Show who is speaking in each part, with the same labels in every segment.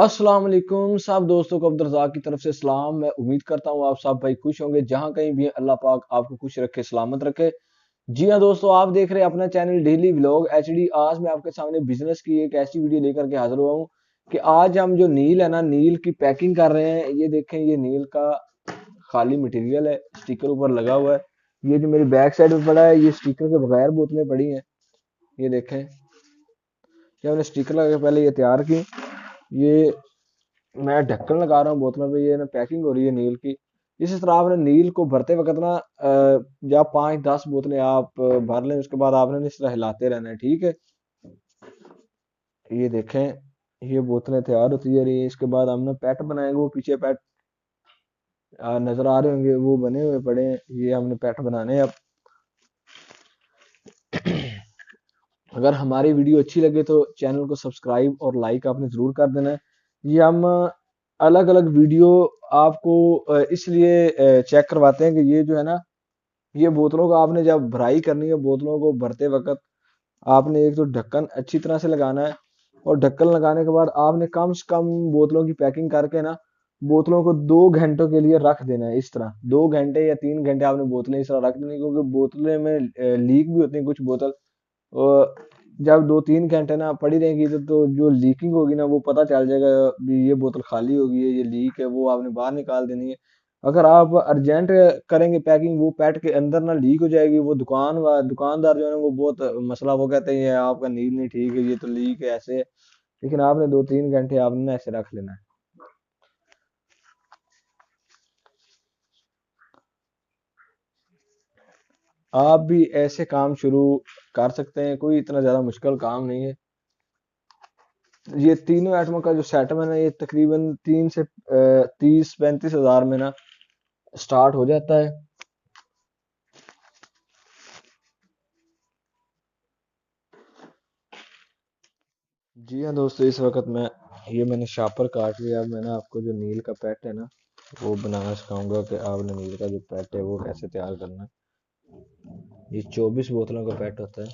Speaker 1: अस्सलाम वालेकुम सब दोस्तों को अब्दुल रज़ाक की तरफ से सलाम। मैं उम्मीद करता हूँ आप सब भाई खुश होंगे, जहां कहीं भी हैं, अल्लाह पाक आपको खुश रखे, सलामत रखे। जी हाँ दोस्तों, आप देख रहे हैं अपना चैनल डेली व्लॉग एचडी। आज मैं आपके सामने बिजनेस की एक ऐसी वीडियो लेकर के हाजिर हुआ हूँ कि आज हम जो नील है ना, नील की पैकिंग कर रहे हैं। ये देखें, ये नील का खाली मटेरियल है, स्टिकर ऊपर लगा हुआ है। ये जो मेरी बैक साइड में पड़ा है, ये स्टिकर के बगैर बोतलें पड़ी हैं। ये देखें, ये हमने स्टिकर लगा के पहले ये तैयार की। ये मैं ढक्कन लगा रहा हूँ बोतलों पे, ये ना पैकिंग हो रही है नील की। इसी तरह आपने नील को भरते वक्त ना या 5-10 बोतलें आप भर लें, उसके बाद आपने इस तरह हिलाते रहना है, ठीक है। ये देखें, ये बोतलें तैयार होती जा रही है। इसके बाद हमने पैट बनाएंगे, वो पीछे पैट नजर आ रहे होंगे, वो बने हुए पड़े हैं। ये हमने पैट बनाने हैं अब। अगर हमारी वीडियो अच्छी लगे तो चैनल को सब्सक्राइब और लाइक आपने जरूर कर देना है। ये हम अलग अलग वीडियो आपको इसलिए चेक करवाते हैं कि ये जो है ना, ये बोतलों को आपने जब भराई करनी है, बोतलों को भरते वक्त आपने एक तो ढक्कन अच्छी तरह से लगाना है, और ढक्कन लगाने के बाद आपने कम से कम बोतलों की पैकिंग करके ना, बोतलों को 2 घंटों के लिए रख देना है। इस तरह 2 घंटे या 3 घंटे आपने बोतलें इस तरह रख देनी, क्योंकि बोतलें में लीक भी होती है कुछ बोतल। और जब 2-3 घंटे ना पड़ी रहेगी तो जो लीकिंग होगी ना, वो पता चल जाएगा भी ये बोतल खाली होगी है, ये लीक है, वो आपने बाहर निकाल देनी है। अगर आप अर्जेंट करेंगे पैकिंग, वो पैट के अंदर ना लीक हो जाएगी, वो दुकानदार जो है ना, वो बहुत मसला, वो कहते हैं ये आपका नील नहीं ठीक है, ये तो लीक है, ऐसे है। लेकिन आपने 2-3 घंटे आपने ना ऐसे रख लेना है। आप भी ऐसे काम शुरू कर सकते हैं, कोई इतना ज्यादा मुश्किल काम नहीं है। ये तीनों आइटमों का जो सेटअप है ना, ये तकरीबन 30-35 हज़ार में ना स्टार्ट हो जाता है। जी हाँ दोस्तों, इस वक्त मैंने शापर काट लिया। अब मैं ना आपको जो नील का पैट है ना, वो बनाना सिखाऊंगा कि आपने नील का जो पैट है वो कैसे तैयार करना है। ये 24 बोतलों का पैट होता है।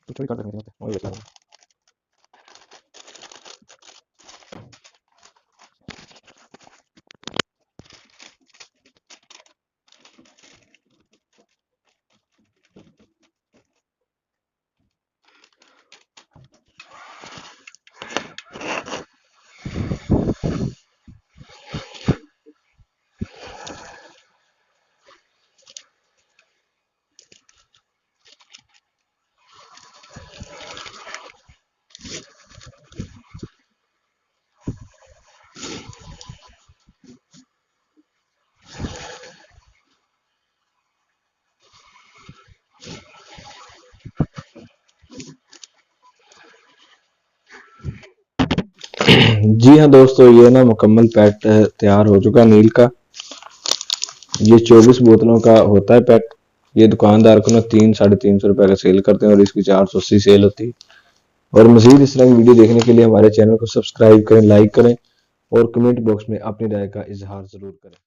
Speaker 1: कुछ भी कर सकते हैं, वही बता रहा हूँ। जी हाँ दोस्तों, ये ना मुकम्मल पैट तैयार हो चुका है नील का। ये 24 बोतलों का होता है पैक। ये दुकानदार को ना 300-350 रुपए का सेल करते हैं, और इसकी 480 सेल होती है। और मजीद इस तरह की वीडियो देखने के लिए हमारे चैनल को सब्सक्राइब करें, लाइक करें, और कमेंट बॉक्स में अपनी राय का इजहार जरूर करें।